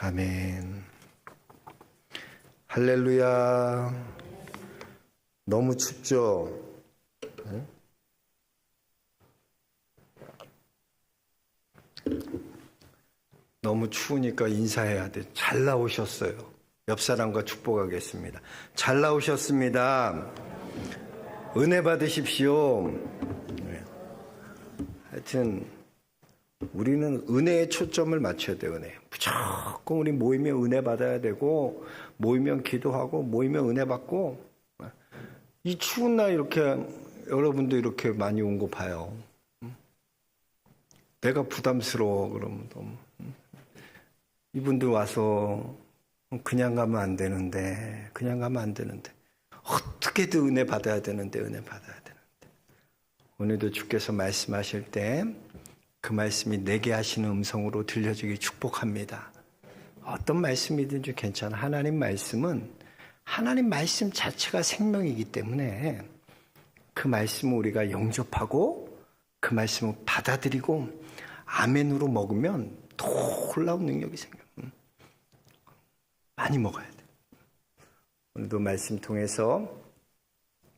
아멘. 할렐루야. 너무 춥죠? 네? 너무 추우니까 인사해야 돼. 잘 나오셨어요. 옆 사람과 축복하겠습니다. 잘 나오셨습니다. 은혜 받으십시오. 네. 하여튼 우리는 은혜에 초점을 맞춰야 돼요. 은혜. 무조건 우리 모이면 은혜 받아야 되고, 모이면 기도하고, 모이면 은혜 받고. 이 추운 날 이렇게 여러분도 이렇게 많이 온 거 봐요. 내가 부담스러워 그러면 너무. 이분들 와서 그냥 가면 안 되는데, 그냥 가면 안 되는데, 어떻게든 은혜 받아야 되는데, 은혜 받아야 되는데. 오늘도 주께서 말씀하실 때 그 말씀이 내게 하시는 음성으로 들려주기 축복합니다. 어떤 말씀이든지 괜찮아. 하나님 말씀은 하나님 말씀 자체가 생명이기 때문에 그 말씀을 우리가 영접하고 그 말씀을 받아들이고 아멘으로 먹으면 놀라운 능력이 생겨요. 많이 먹어야 돼. 오늘도 말씀 통해서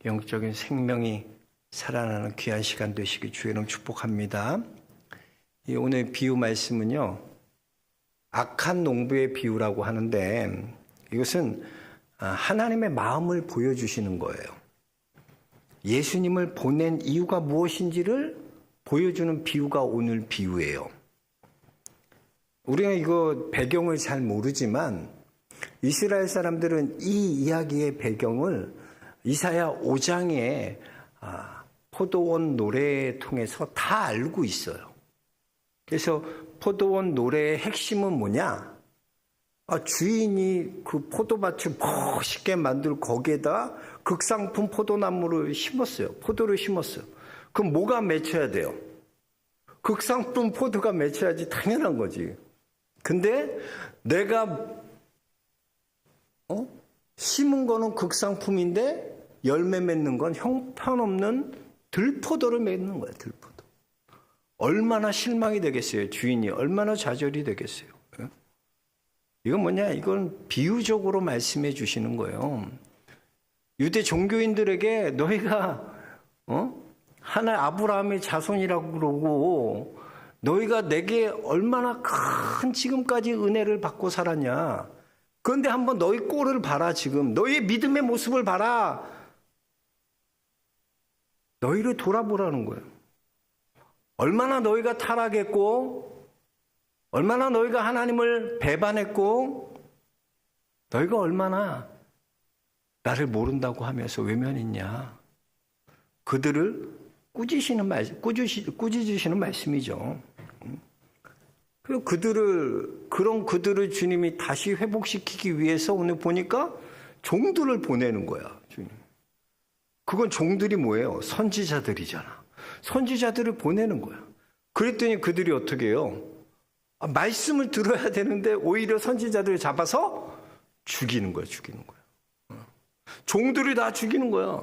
영적인 생명이 살아나는 귀한 시간 되시기 주의 이름 축복합니다. 이 오늘 비유 말씀은요, 악한 농부의 비유라고 하는데 이것은 하나님의 마음을 보여주시는 거예요. 예수님을 보낸 이유가 무엇인지를 보여주는 비유가 오늘 비유예요. 우리가 이거 배경을 잘 모르지만 이스라엘 사람들은 이 이야기의 배경을 이사야 5장의 포도원 노래를 통해서 다 알고 있어요. 그래서 포도원 노래의 핵심은 뭐냐? 주인이 그 포도밭을 멋있게 만들고 거기에다 극상품 포도나무를 심었어요. 포도를 심었어요. 그럼 뭐가 맺혀야 돼요? 극상품 포도가 맺혀야지 당연한 거지. 근데 내가 심은 거는 극상품인데 열매 맺는 건 형편없는 들포도를 맺는 거야. 들포도. 얼마나 실망이 되겠어요. 주인이 얼마나 좌절이 되겠어요. 이건 뭐냐? 이건 비유적으로 말씀해 주시는 거예요. 유대 종교인들에게 너희가 하나님 아브라함의 자손이라고 그러고 너희가 내게 얼마나 큰 지금까지 은혜를 받고 살았냐. 그런데 한번 너희 꼴을 봐라. 지금 너희의 믿음의 모습을 봐라. 너희를 돌아보라는 거예요. 얼마나 너희가 타락했고 얼마나 너희가 하나님을 배반했고 너희가 얼마나 나를 모른다고 하면서 외면했냐. 그들을 꾸짖으시는 말씀이죠. 그리고 그들을 주님이 다시 회복시키기 위해서 오늘 보니까 종들을 보내는 거야. 주님. 그건 종들이 뭐예요? 선지자들이잖아. 선지자들을 보내는 거야. 그랬더니 그들이 어떻게 해요? 말씀을 들어야 되는데 오히려 선지자들을 잡아서 죽이는 거야. 종들을 다 죽이는 거야.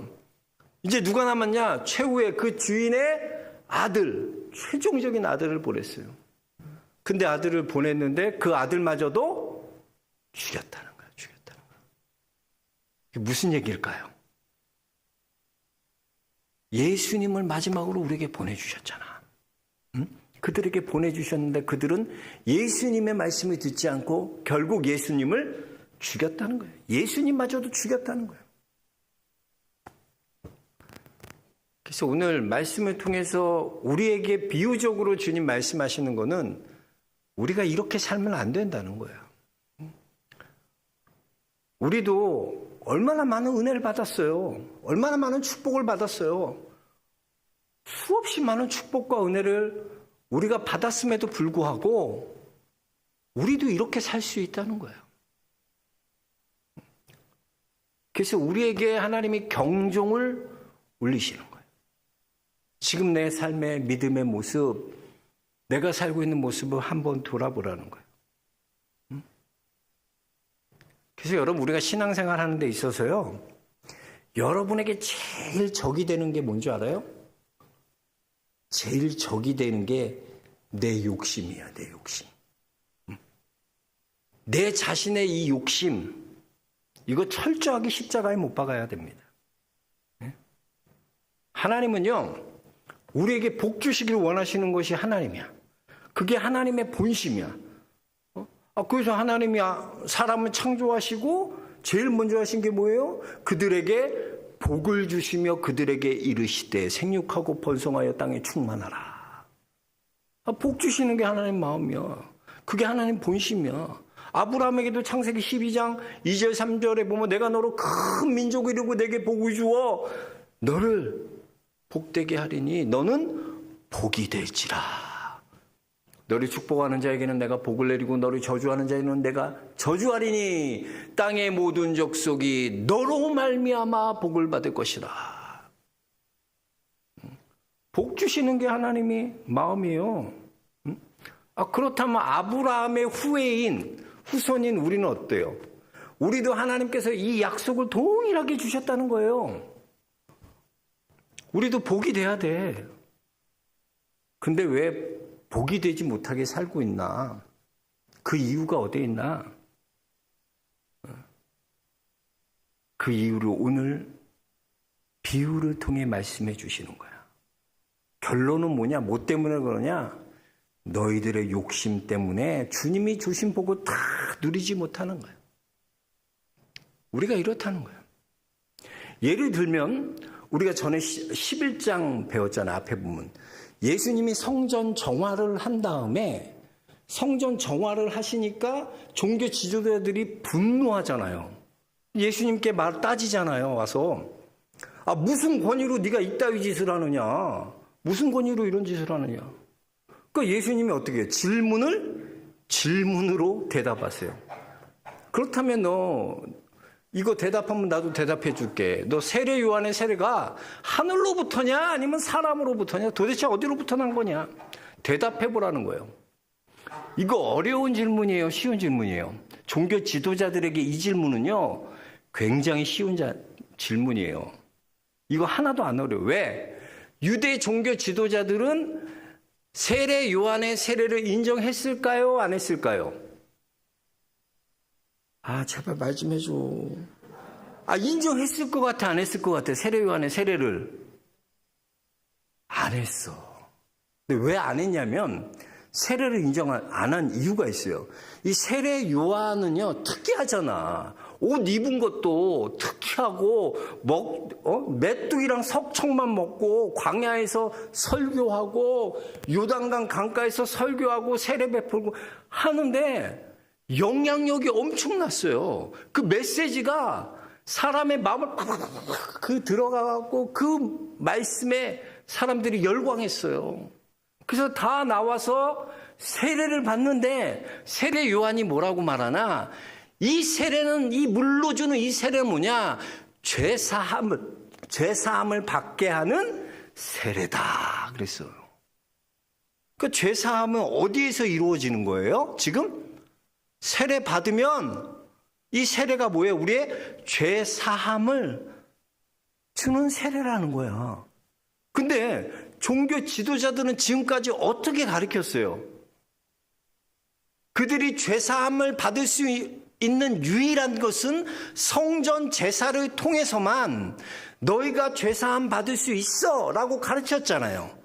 이제 누가 남았냐? 최후의 그 주인의 아들, 최종적인 아들을 보냈어요. 근데 아들을 보냈는데 그 아들마저도 죽였다는 거야. 이게 무슨 얘기일까요? 예수님을 마지막으로 우리에게 보내주셨잖아. 그들에게 보내주셨는데 그들은 예수님의 말씀을 듣지 않고 결국 예수님을 죽였다는 거예요. 예수님마저도 죽였다는 거예요. 그래서 오늘 말씀을 통해서 우리에게 비유적으로 주님 말씀하시는 거는 우리가 이렇게 살면 안 된다는 거예요. 우리도 얼마나 많은 은혜를 받았어요. 얼마나 많은 축복을 받았어요. 수없이 많은 축복과 은혜를 우리가 받았음에도 불구하고 우리도 이렇게 살 수 있다는 거예요. 그래서 우리에게 하나님이 경종을 울리시는 거예요. 지금 내 삶의 믿음의 모습, 내가 살고 있는 모습을 한번 돌아보라는 거예요. 그래서 여러분 우리가 신앙생활 하는 데 있어서요. 여러분에게 제일 적이 되는 게 뭔지 알아요? 제일 적이 되는 게 내 욕심이야. 내 욕심. 내 자신의 이 욕심, 이거 철저하게 십자가에 못 박아야 됩니다. 하나님은요, 우리에게 복 주시기를 원하시는 것이 하나님이야. 그게 하나님의 본심이야. 그래서 하나님이 사람을 창조하시고 제일 먼저 하신 게 뭐예요? 그들에게 복을 주시며 그들에게 이르시되 생육하고 번성하여 땅에 충만하라. 복 주시는 게 하나님 마음이야. 그게 하나님 본심이야. 아브라함에게도 창세기 12장 2절 3절에 보면 내가 너로 큰 민족을 이루고 내게 복을 주어 너를 복되게 하리니 너는 복이 될지라. 너를 축복하는 자에게는 내가 복을 내리고 너를 저주하는 자에게는 내가 저주하리니 땅의 모든 족속이 너로 말미암아 복을 받을 것이라. 복 주시는 게 하나님의 마음이에요. 그렇다면 아브라함의 후손인 우리는 어때요? 우리도 하나님께서 이 약속을 동일하게 주셨다는 거예요. 우리도 복이 돼야 돼. 근데 왜 복이 되지 못하게 살고 있나? 그 이유가 어디에 있나? 그 이유를 오늘 비유를 통해 말씀해 주시는 거야. 결론은 뭐냐? 뭐 때문에 그러냐? 너희들의 욕심 때문에 주님이 주신 복을 다 누리지 못하는 거야. 우리가 이렇다는 거야. 예를 들면 우리가 전에 11장 배웠잖아. 앞에 보면 예수님이 성전 정화를 한 다음에 성전 정화를 하시니까 종교 지도자들이 분노하잖아요. 예수님께 말 따지잖아요. 와서 무슨 권위로 네가 이따위 짓을 하느냐. 무슨 권위로 이런 짓을 하느냐. 그러니까 예수님이 어떻게 해요? 질문으로 대답하세요. 그렇다면 너 이거 대답하면 나도 대답해 줄게. 너 세례 요한의 세례가 하늘로부터냐 아니면 사람으로부터냐? 도대체 어디로부터 난 거냐? 대답해 보라는 거예요. 이거 어려운 질문이에요? 쉬운 질문이에요? 종교 지도자들에게 이 질문은요 굉장히 쉬운 질문이에요. 이거 하나도 안 어려워요. 왜? 유대 종교 지도자들은 세례 요한의 세례를 인정했을까요? 안 했을까요? 제발 말 좀 해줘. 인정했을 것 같아? 안 했을 것 같아? 세례 요한의 세례를. 안 했어. 근데 왜 안 했냐면 세례를 인정 안 한 이유가 있어요. 이 세례 요한은요 특이하잖아. 옷 입은 것도 특이하고 메뚜기랑 석청만 먹고 광야에서 설교하고 요단강 강가에서 설교하고 세례 베풀고 하는데 영향력이 엄청났어요. 그 메시지가 사람의 마음을 들어가고 그 말씀에 사람들이 열광했어요. 그래서 다 나와서 세례를 받는데 세례 요한이 뭐라고 말하나? 이 세례는 이 물로 주는 이 세례는 뭐냐? 죄사함을 받게 하는 세례다 그랬어요. 그 죄사함은 어디에서 이루어지는 거예요? 지금 세례 받으면 이 세례가 뭐예요? 우리의 죄사함을 주는 세례라는 거야. 근데 종교 지도자들은 지금까지 어떻게 가르쳤어요? 그들이 죄사함을 받을 수 있는 유일한 것은 성전 제사를 통해서만 너희가 죄사함 받을 수 있어 라고 가르쳤잖아요.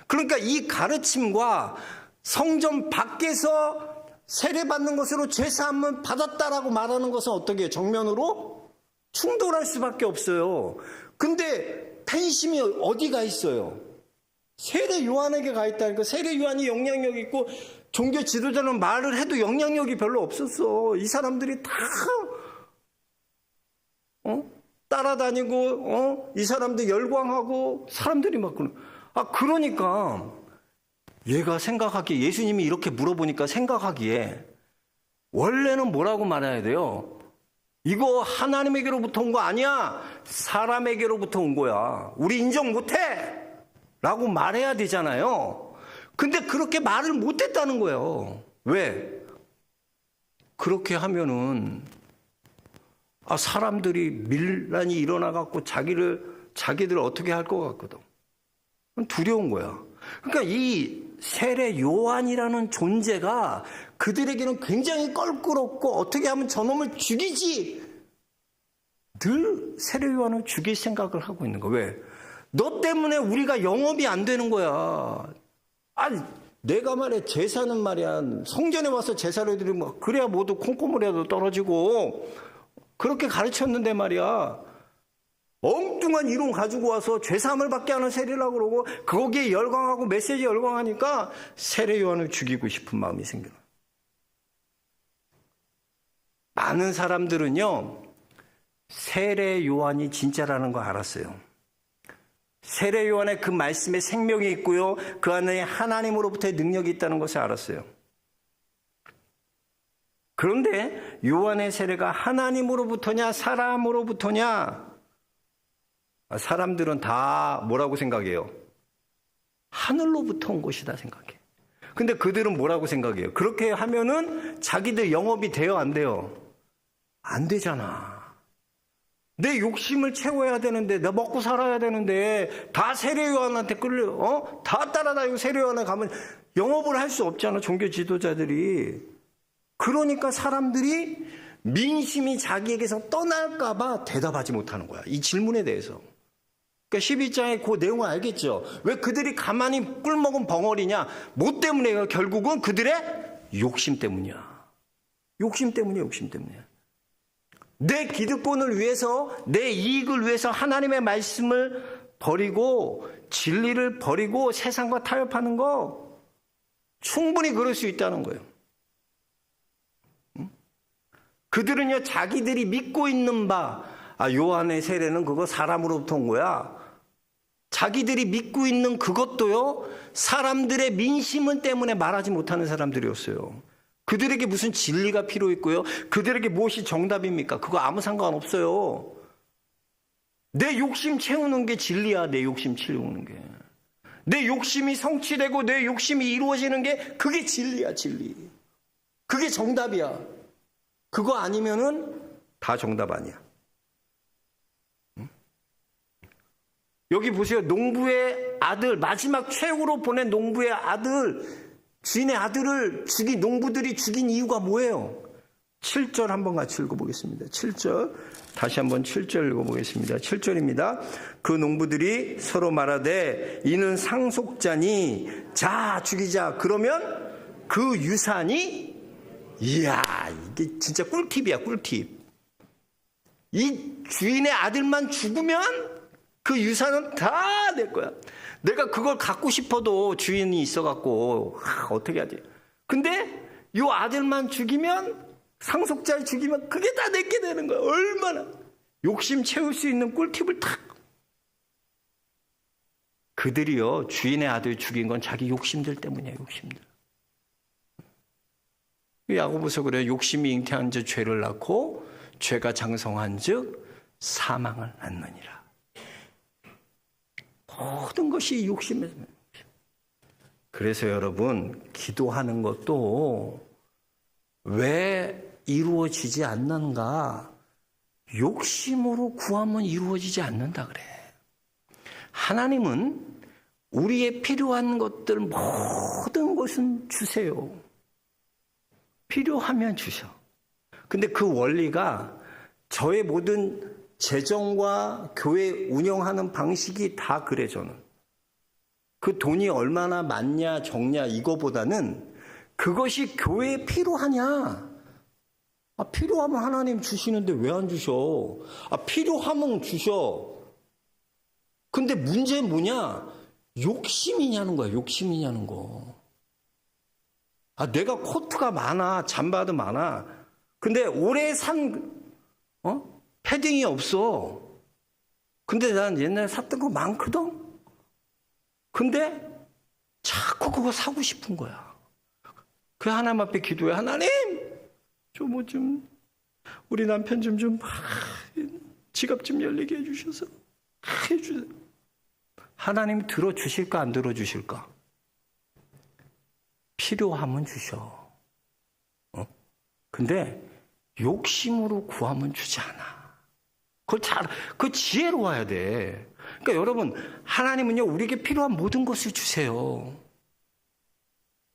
그러니까 이 가르침과 성전 밖에서 세례받는 것으로 죄사함을 받았다라고 말하는 것은 어떻게 해요? 정면으로 충돌할 수밖에 없어요. 근데 팬심이 어디가 있어요? 세례 요한에게 가 있다니까. 세례 요한이 영향력이 있고 종교 지도자는 말을 해도 영향력이 별로 없었어. 이 사람들이 다 따라다니고 이 사람들 열광하고 사람들이 막 그러니까 얘가 생각하기에 예수님이 이렇게 물어보니까 생각하기에 원래는 뭐라고 말해야 돼요? 이거 하나님에게로부터 온 거 아니야. 사람에게로부터 온 거야. 우리 인정 못해 라고 말해야 되잖아요. 근데 그렇게 말을 못했다는 거예요. 왜? 그렇게 하면은 사람들이 밀란이 일어나갖고 자기들 어떻게 할 것 같거든. 두려운 거야. 그러니까 이 세례 요한이라는 존재가 그들에게는 굉장히 껄끄럽고 어떻게 하면 저놈을 죽이지, 늘 세례 요한을 죽일 생각을 하고 있는 거야. 왜? 너 때문에 우리가 영업이 안 되는 거야. 아니, 내가 말이야, 제사는 말이야, 성전에 와서 제사를 드리면 그래야 모두 콩고물이라도 떨어지고 그렇게 가르쳤는데 말이야, 엉뚱한 이론 가지고 와서 죄사함을 받게 하는 세례라고 그러고 거기에 열광하고 메시지에 열광하니까 세례 요한을 죽이고 싶은 마음이 생겨요. 많은 사람들은요, 세례 요한이 진짜라는 거 알았어요. 세례 요한의 그 말씀에 생명이 있고요, 그 안에 하나님으로부터의 능력이 있다는 것을 알았어요. 그런데 요한의 세례가 하나님으로부터냐 사람으로부터냐? 사람들은 다 뭐라고 생각해요? 하늘로부터 온 것이다 생각해. 근데 그들은 뭐라고 생각해요? 그렇게 하면은 자기들 영업이 돼요, 안 돼요? 안 되잖아. 내 욕심을 채워야 되는데, 나 먹고 살아야 되는데, 다 세례 요한한테 다 따라다니고 세례 요한에 가면 영업을 할 수 없잖아, 종교 지도자들이. 그러니까 사람들이 민심이 자기에게서 떠날까봐 대답하지 못하는 거야, 이 질문에 대해서. 그러니까 12장의 그 내용을 알겠죠? 왜 그들이 가만히 꿀먹은 벙어리냐? 뭐 때문에요? 결국은 그들의 욕심 때문이야. 욕심 때문이야, 욕심 때문이야. 내 기득권을 위해서, 내 이익을 위해서 하나님의 말씀을 버리고 진리를 버리고 세상과 타협하는 거 충분히 그럴 수 있다는 거예요. 그들은요, 자기들이 믿고 있는 바, 요한의 세례는 그거 사람으로부터 온 거야. 자기들이 믿고 있는 그것도요, 사람들의 민심 때문에 말하지 못하는 사람들이었어요. 그들에게 무슨 진리가 필요 있고요, 그들에게 무엇이 정답입니까? 그거 아무 상관없어요. 내 욕심 채우는 게 진리야. 내 욕심 채우는 게, 내 욕심이 성취되고 내 욕심이 이루어지는 게, 그게 진리야, 진리. 그게 정답이야. 그거 아니면은 다 정답 아니야. 여기 보세요. 농부의 아들, 마지막 최후로 보낸 농부의 아들, 주인의 아들을 죽인, 농부들이 죽인 이유가 뭐예요? 7절 한번 같이 읽어보겠습니다. 7절, 다시 한번 7절 읽어보겠습니다. 7절입니다. 그 농부들이 서로 말하되 이는 상속자니 자 죽이자. 그러면 그 유산이, 이야, 이게 진짜 꿀팁이야, 꿀팁. 이 주인의 아들만 죽으면 그 유산은 다 내 거야. 내가 그걸 갖고 싶어도 주인이 있어갖고 어떻게 하지? 근데 이 아들만 죽이면, 상속자를 죽이면 그게 다 내게 되는 거야. 얼마나 욕심 채울 수 있는 꿀팁을 탁. 그들이요, 주인의 아들 죽인 건 자기 욕심들 때문이야, 욕심들. 야고보서 그래요. 욕심이 잉태한 즉 죄를 낳고 죄가 장성한 즉 사망을 낳느니라. 모든 것이 욕심에서. 그래서 여러분, 기도하는 것도 왜 이루어지지 않는가? 욕심으로 구하면 이루어지지 않는다 그래. 하나님은 우리의 필요한 것들 모든 것은 주세요. 필요하면 주셔. 근데 그 원리가, 저의 모든 재정과 교회 운영하는 방식이 다 그래. 저는 그 돈이 얼마나 많냐 적냐 이거보다는 그것이 교회에 필요하냐. 필요하면 하나님 주시는데 왜 안 주셔? 필요하면 주셔. 근데 문제는 뭐냐? 욕심이냐는 거야. 욕심이냐는 거. 내가 코트가 많아, 잠바도 많아. 근데 오래 산 패딩이 없어. 근데 난 옛날에 샀던 거 많거든. 근데 자꾸 그거 사고 싶은 거야. 그 하나님 앞에 기도해. 하나님, 우리 남편 좀 지갑 좀 열리게 해주셔서 해주세요. 하나님 들어주실까 안 들어주실까? 필요하면 주셔. 근데 욕심으로 구하면 주지 않아. 그 지혜로 와야 돼. 그러니까 여러분, 하나님은요, 우리에게 필요한 모든 것을 주세요.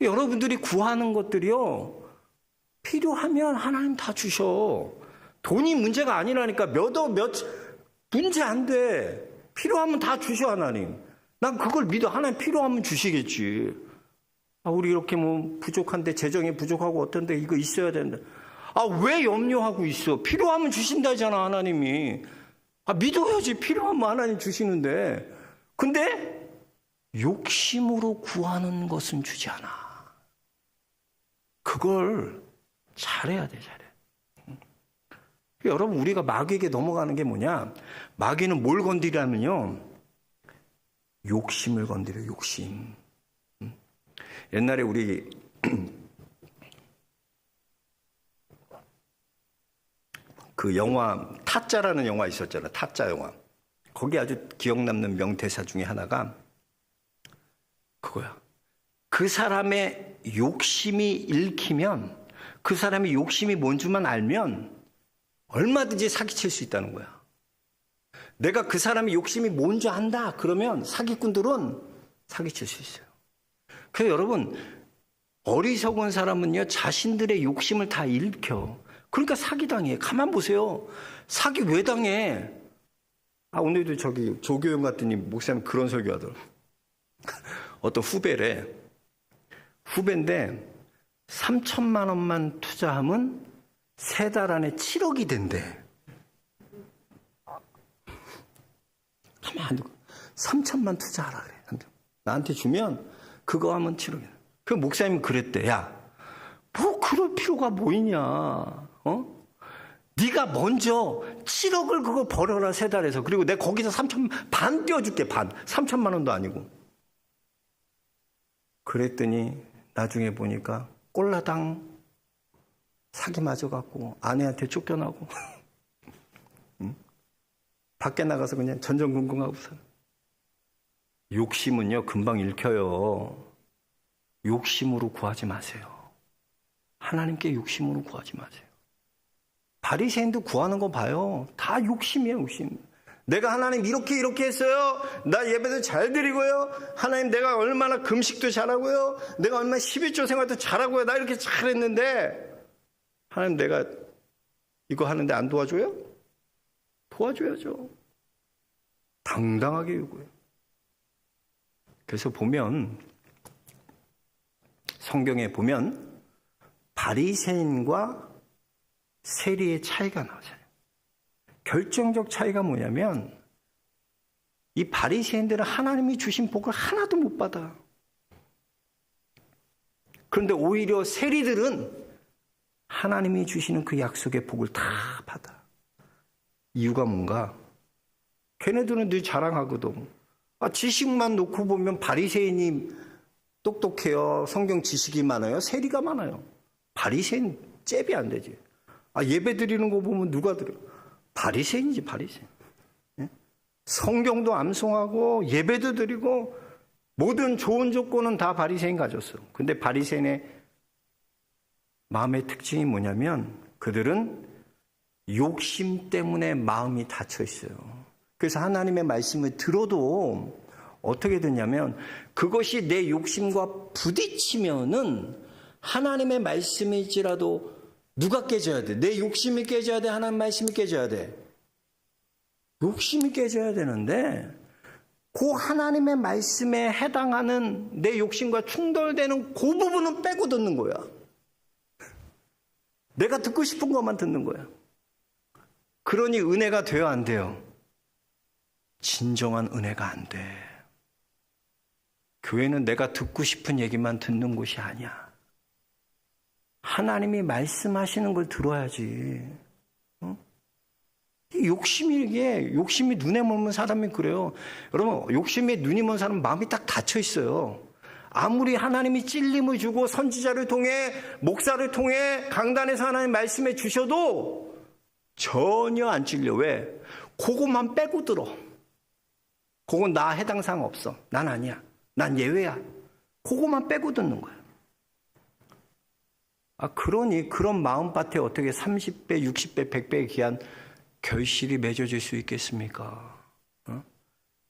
여러분들이 구하는 것들이요, 필요하면 하나님 다 주셔. 돈이 문제가 아니라니까. 문제 안 돼. 필요하면 다 주셔, 하나님. 난 그걸 믿어. 하나님 필요하면 주시겠지. 우리 이렇게 뭐 부족한데, 재정이 부족하고 어떤데 이거 있어야 되는데. 왜 염려하고 있어? 필요하면 주신다잖아, 하나님이. 믿어야지. 필요하면 하나님 주시는데. 근데 욕심으로 구하는 것은 주지 않아. 그걸 잘해야 돼, 잘해. 여러분, 우리가 마귀에게 넘어가는 게 뭐냐? 마귀는 뭘 건드리냐면요, 욕심을 건드려, 욕심. 옛날에 우리 그 영화 타짜라는 영화 있었잖아. 타짜 영화. 거기 아주 기억 남는 명대사 중에 하나가 그거야. 그 사람의 욕심이 읽히면, 그 사람의 욕심이 뭔지만 알면 얼마든지 사기칠 수 있다는 거야. 내가 그 사람의 욕심이 뭔지 안다 그러면 사기꾼들은 사기칠 수 있어요. 그래서 여러분, 어리석은 사람은요, 자신들의 욕심을 다 읽혀. 그러니까 사기당해. 가만 보세요. 사기 왜 당해? 오늘도 저기 조교영 갔더니 목사님 그런 설교하더라고. 어떤 후배래. 후배인데 3천만 원만 투자하면 3달 안에 7억이 된대. 가만 두고 3천만 투자하라 그래. 나한테 주면 그거 하면 7억이야. 그 목사님은 그랬대. 야, 뭐 그럴 필요가 뭐 있냐? 네가 먼저 7억을 그거 벌어라, 3달에서. 그리고 내가 거기서 3천만 반 떼어줄게. 반. 3천만 원도 아니고. 그랬더니 나중에 보니까 꼴라당 사기 맞아갖고 아내한테 쫓겨나고 응? 밖에 나가서 그냥 전전긍긍하고 살아. 욕심은요, 금방 읽혀요. 욕심으로 구하지 마세요. 하나님께 욕심으로 구하지 마세요. 바리새인도 구하는 거 봐요. 다 욕심이에요, 욕심. 내가 하나님 이렇게 했어요. 나 예배도 잘 드리고요. 하나님 내가 얼마나 금식도 잘하고요. 내가 얼마나 11조 생활도 잘하고요. 나 이렇게 잘했는데 하나님 내가 이거 하는데 안 도와줘요? 도와줘야죠. 당당하게 요구해요. 그래서 보면, 성경에 보면 바리새인과 세리의 차이가 나와요. 결정적 차이가 뭐냐면, 이 바리새인들은 하나님이 주신 복을 하나도 못 받아. 그런데 오히려 세리들은 하나님이 주시는 그 약속의 복을 다 받아. 이유가 뭔가? 걔네들은 늘 자랑하거든. 지식만 놓고 보면 바리새인이 똑똑해요. 성경 지식이 많아요. 세리가 많아요. 바리새인 잽이 안 되지. 예배 드리는 거 보면 누가 드려? 바리새인이지, 바리새인. 성경도 암송하고 예배도 드리고 모든 좋은 조건은 다 바리새인 가졌어. 근데 바리새인의 마음의 특징이 뭐냐면 그들은 욕심 때문에 마음이 닫혀 있어요. 그래서 하나님의 말씀을 들어도 어떻게 되냐면 그것이 내 욕심과 부딪히면은 하나님의 말씀일지라도 누가 깨져야 돼? 내 욕심이 깨져야 돼? 하나님 말씀이 깨져야 돼? 욕심이 깨져야 되는데 그 하나님의 말씀에 해당하는 내 욕심과 충돌되는 그 부분은 빼고 듣는 거야. 내가 듣고 싶은 것만 듣는 거야. 그러니 은혜가 돼요, 안 돼요? 진정한 은혜가 안 돼. 교회는 내가 듣고 싶은 얘기만 듣는 곳이 아니야. 하나님이 말씀하시는 걸 들어야지. 욕심이 눈에 멀면 사람이 그래요. 여러분, 욕심에 눈이 먼 사람은 마음이 딱 닫혀 있어요. 아무리 하나님이 찔림을 주고 선지자를 통해 목사를 통해 강단에서 하나님 말씀해 주셔도 전혀 안 찔려. 왜? 그것만 빼고 들어. 그건 나 해당 사항 없어. 난 아니야. 난 예외야. 그것만 빼고 듣는 거야. 그러니 그런 마음밭에 어떻게 30배, 60배, 100배에 귀한 결실이 맺어질 수 있겠습니까?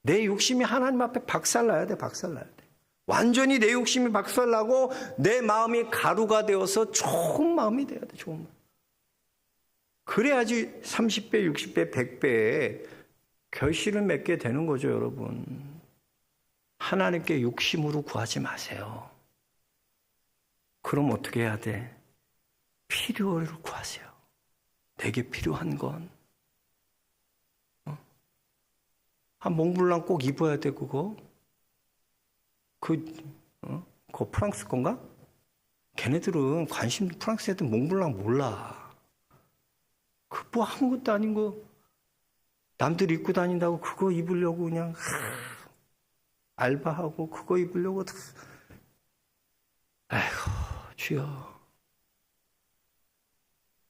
내 욕심이 하나님 앞에 박살나야 돼, 박살나야 돼. 완전히 내 욕심이 박살나고 내 마음이 가루가 되어서 좋은 마음이 돼야 돼. 좋은 마음. 그래야지 30배, 60배, 100배의 결실을 맺게 되는 거죠, 여러분. 하나님께 욕심으로 구하지 마세요. 그럼 어떻게 해야 돼? 필요를 구하세요. 내게 필요한 건. 한 몽블랑 꼭 입어야 돼, 그거. 그거 프랑스 건가? 걔네들은 프랑스 애들 몽블랑 몰라. 그 뭐 아무것도 아닌 거 남들이 입고 다닌다고 그거 입으려고 그냥 알바하고 그거 입으려고. 아이고, 주여.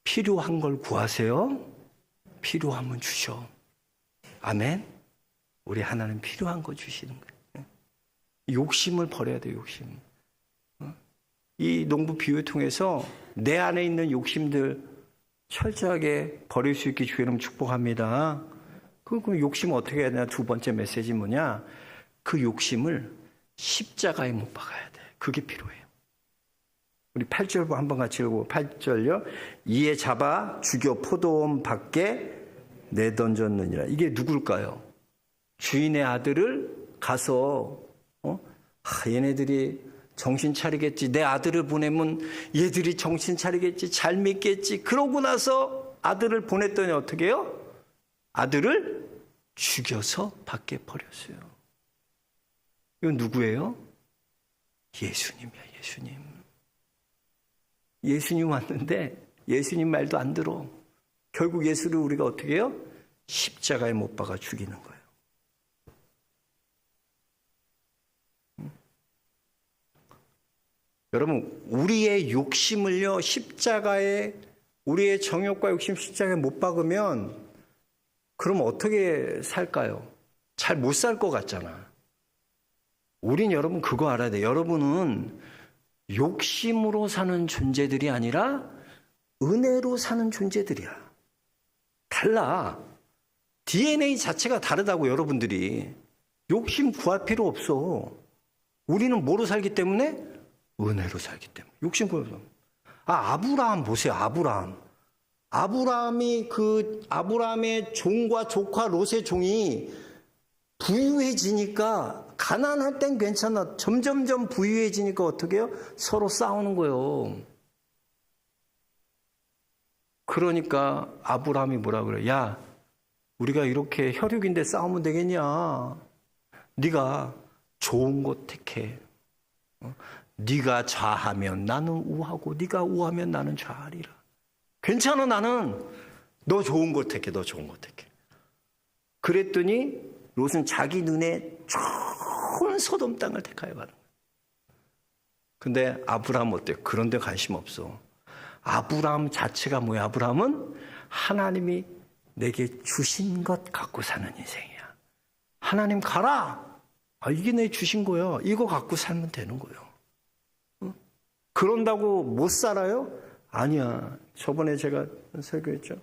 필요한 걸 구하세요. 필요하면 주셔. 아멘. 우리 하나님 필요한 거 주시는 거예요. 욕심을 버려야 돼요. 욕심. 이 농부 비유 통해서 내 안에 있는 욕심들 철저하게 버릴 수 있게 주의 이름 축복합니다. 그럼 욕심 어떻게 해야 되나? 두 번째 메시지 뭐냐? 그 욕심을 십자가에 못 박아야 돼. 그게 필요해요. 우리 8절 한번 같이 읽고 8절요. 이에 잡아 죽여 포도원 밖에 내던졌느니라. 이게 누굴까요? 주인의 아들을 가서 얘네들이 정신 차리겠지. 내 아들을 보내면 얘들이 정신 차리겠지. 잘 믿겠지. 그러고 나서 아들을 보냈더니 어떻게 해요? 아들을 죽여서 밖에 버렸어요. 이건 누구예요? 예수님이야, 예수님. 예수님 왔는데 예수님 말도 안 들어. 결국 예수를 우리가 어떻게 해요? 십자가에 못 박아 죽이는 거예요. 여러분, 우리의 욕심을요, 십자가에, 우리의 정욕과 욕심 십자가에 못 박으면, 그럼 어떻게 살까요? 잘 못 살 것 같잖아. 우린 여러분 그거 알아야 돼. 여러분은 욕심으로 사는 존재들이 아니라 은혜로 사는 존재들이야. 달라. DNA 자체가 다르다고, 여러분들이. 욕심 구할 필요 없어. 우리는 뭐로 살기 때문에? 은혜로 살기 때문에. 욕심 구해서. 아브라함 보세요. 아브라함의 종과 조카 롯의 종이 부유해지니까, 가난할 땐 괜찮아. 점점점 부유해지니까 어떻게 해요? 서로 싸우는 거예요. 그러니까 아브라함이 뭐라 그래? 야, 우리가 이렇게 혈육인데 싸우면 되겠냐? 네가 좋은 것 택해. 네가 좌하면 나는 우하고 네가 우하면 나는 좌하리라. 괜찮아. 나는 너 좋은 것 택해. 너 좋은 것 택해. 그랬더니 롯은 자기 눈에 좋은 소돔 땅을 택하여 가는 거야. 근데 아브라함 어때요? 그런 데 관심 없어. 아브라함 자체가 뭐야? 아브라함은 하나님이 내게 주신 것 갖고 사는 인생이야. 하나님 가라. 이게 내 주신 거야. 이거 갖고 살면 되는 거예요. 그런다고 못 살아요? 아니야. 저번에 제가 설교했죠.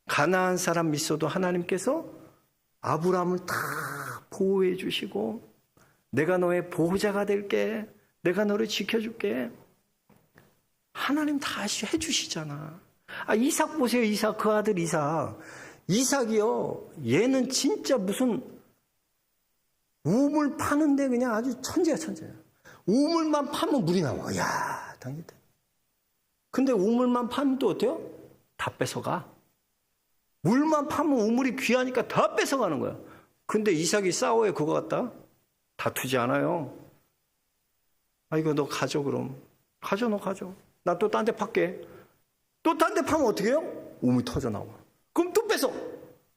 가나안 사람 믿어도 하나님께서 아브라함을 다 보호해 주시고, 내가 너의 보호자가 될게, 내가 너를 지켜줄게. 하나님 다 해주시잖아. 이삭 보세요. 이삭, 그 아들 이삭. 이삭이요, 얘는 진짜 무슨 우물 파는데 그냥 아주 천재야. 우물만 파면 물이 나와. 야, 당연히. 근데 우물만 파면 또 어때요? 다 뺏어가. 물만 파면 우물이 귀하니까 다 뺏어가는 거야. 근데 이삭이 싸워요. 그거 갖다 다투지 않아요. 이거 너 가져. 그럼 가져. 너 가져. 나 또 딴 데 팔게. 또 딴 데 파면 어떻게 해요? 우물이 터져 나와. 그럼 또 뺏어.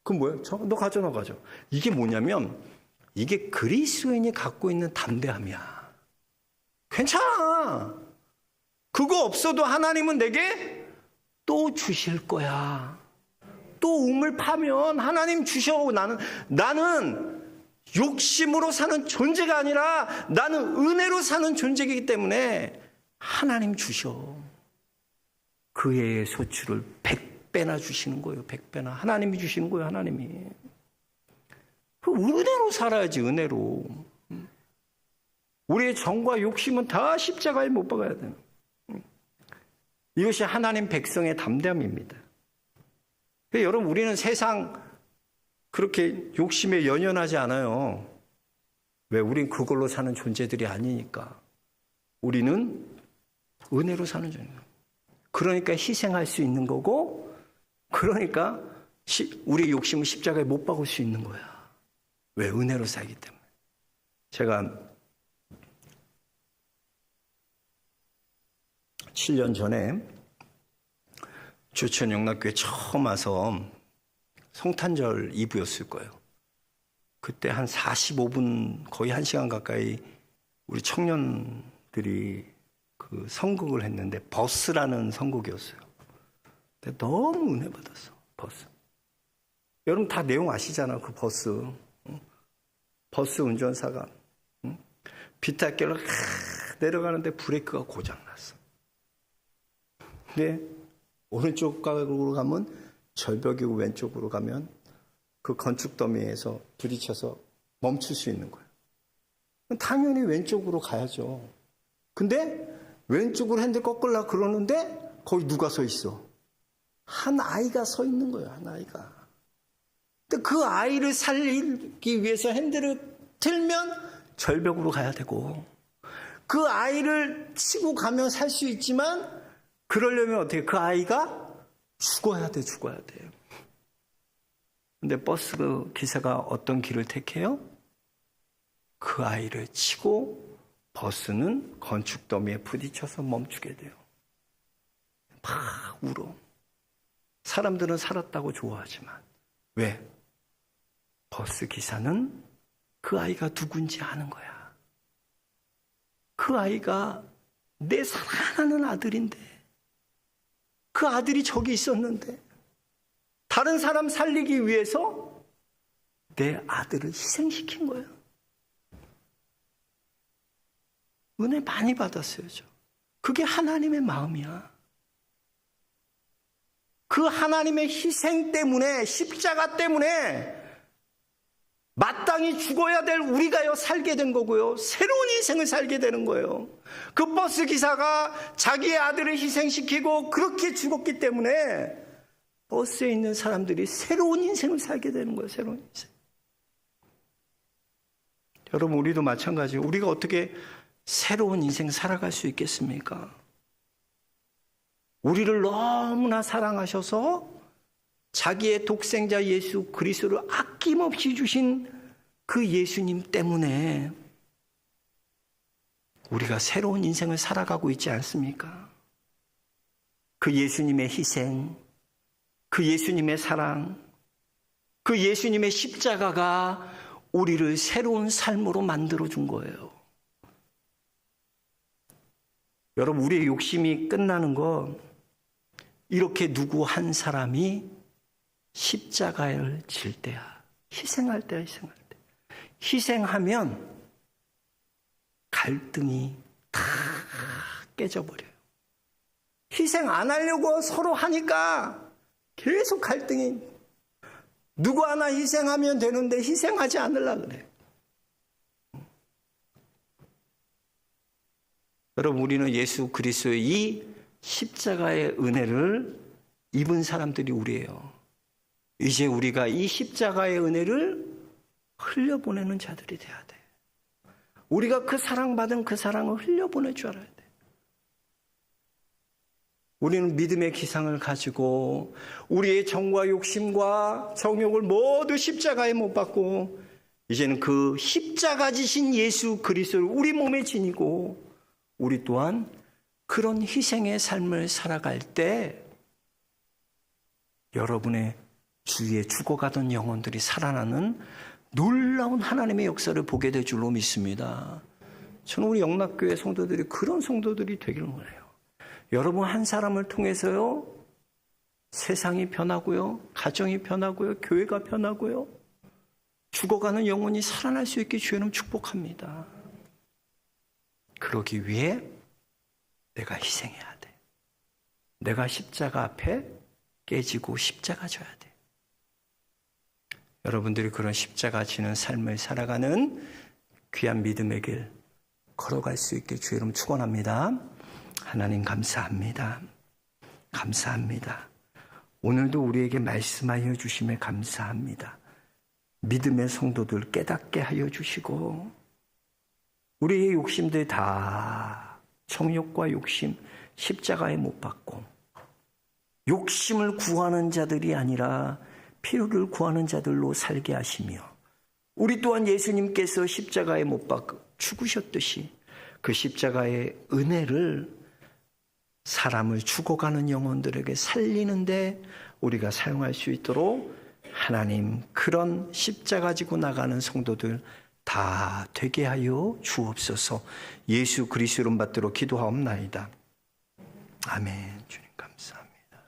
그럼 뭐예요? 너 가져. 이게 뭐냐면, 이게 그리스도인이 갖고 있는 담대함이야. 괜찮아. 그거 없어도 하나님은 내게 또 주실 거야. 또 우물 파면 하나님 주셔. 나는 욕심으로 사는 존재가 아니라 나는 은혜로 사는 존재이기 때문에 하나님 주셔. 그의 소출을 100배나 주시는 거예요. 100배나. 하나님이 주시는 거예요. 하나님이. 은혜로 살아야지. 은혜로. 우리의 정과 욕심은 다 십자가에 못 박아야 돼요. 이것이 하나님 백성의 담대함입니다. 여러분, 우리는 세상 그렇게 욕심에 연연하지 않아요. 왜? 우린 그걸로 사는 존재들이 아니니까. 우리는 은혜로 사는 존재예요. 그러니까 희생할 수 있는 거고, 그러니까 우리 욕심은 십자가에 못 박을 수 있는 거야. 왜? 은혜로 살기 때문에. 제가 7년 전에 주천 영락교회 처음 와서 성탄절 이브였을 거예요. 그때 한 45분, 거의 1시간 가까이 우리 청년들이 그 선곡을 했는데 버스라는 선곡이었어요. 근데 너무 은혜 받았어. 버스. 여러분 다 내용 아시잖아. 그 버스. 버스 운전사가 비탈길로 내려가는데 브레이크가 고장났어. 근데 오른쪽으로 가면 절벽이고 왼쪽으로 가면 그 건축 더미에서 부딪혀서 멈출 수 있는 거예요. 당연히 왼쪽으로 가야죠. 근데 왼쪽으로 핸들 꺾으려고 그러는데 거기 누가 서 있어? 한 아이가 서 있는 거예요. 한 아이가. 근데 그 아이를 살리기 위해서 핸들을 틀면 절벽으로 가야 되고, 그 아이를 치고 가면 살 수 있지만 그러려면 어떻게? 그 아이가 죽어야 돼요. 근데 버스 기사가 어떤 길을 택해요? 그 아이를 치고 버스는 건축 더미에 부딪혀서 멈추게 돼요. 막 울어. 사람들은 살았다고 좋아하지만. 왜? 버스 기사는 그 아이가 누군지 아는 거야. 그 아이가 내 사랑하는 아들인데, 그 아들이 저기 있었는데 다른 사람 살리기 위해서 내 아들을 희생시킨 거예요. 은혜 많이 받았어요. 저. 그게 하나님의 마음이야. 그 하나님의 희생 때문에, 십자가 때문에 마땅히 죽어야 될 우리가요 살게 된 거고요. 새로운 인생을 살게 되는 거예요. 그 버스 기사가 자기의 아들을 희생시키고 그렇게 죽었기 때문에 버스에 있는 사람들이 새로운 인생을 살게 되는 거예요. 새로운 인생. 여러분, 우리도 마찬가지예요. 우리가 어떻게 새로운 인생 살아갈 수 있겠습니까? 우리를 너무나 사랑하셔서 자기의 독생자 예수 그리스도를 아낌없이 주신 그 예수님 때문에 우리가 새로운 인생을 살아가고 있지 않습니까? 그 예수님의 희생, 그 예수님의 사랑, 그 예수님의 십자가가 우리를 새로운 삶으로 만들어준 거예요. 여러분, 우리의 욕심이 끝나는 건 이렇게 누구 한 사람이 십자가를 질 때야. 희생할 때야. 희생하면 갈등이 다 깨져버려요. 희생 안 하려고 서로 하니까 계속 갈등이. 누구 하나 희생하면 되는데 희생하지 않으려고 그래. 여러분, 우리는 예수 그리스도의 이 십자가의 은혜를 입은 사람들이 우리예요. 이제 우리가 이 십자가의 은혜를 흘려보내는 자들이 돼야 돼. 우리가 그 사랑받은 그 사랑을 흘려보낼 줄 알아야 돼. 우리는 믿음의 기상을 가지고 우리의 정과 욕심과 정욕을 모두 십자가에 못 박고 이제는 그 십자가 지신 예수 그리스도를 우리 몸에 지니고 우리 또한 그런 희생의 삶을 살아갈 때 여러분의 주위에 죽어가던 영혼들이 살아나는 놀라운 하나님의 역사를 보게 될 줄로 믿습니다. 저는 우리 영락교회 성도들이 그런 성도들이 되기를 원해요. 여러분 한 사람을 통해서요 세상이 변하고요, 가정이 변하고요, 교회가 변하고요, 죽어가는 영혼이 살아날 수 있게 주님은 축복합니다. 그러기 위해 내가 희생해야 돼. 내가 십자가 앞에 깨지고 십자가 져야 돼. 여러분들이 그런 십자가 지는 삶을 살아가는 귀한 믿음의 길 걸어갈 수 있게 주의 이름 축원합니다. 하나님 감사합니다. 감사합니다. 오늘도 우리에게 말씀하여 주심에 감사합니다. 믿음의 성도들 깨닫게 하여 주시고 우리의 욕심들 다 정욕과 욕심 십자가에 못 박고 욕심을 구하는 자들이 아니라 필요를 구하는 자들로 살게 하시며 우리 또한 예수님께서 십자가에 못 박고 죽으셨듯이 그 십자가의 은혜를 사람을 죽어가는 영혼들에게 살리는데 우리가 사용할 수 있도록 하나님 그런 십자가 지고 나가는 성도들 다 되게 하여 주옵소서. 예수 그리스도 이름 받들어 기도하옵나이다. 아멘. 주님 감사합니다.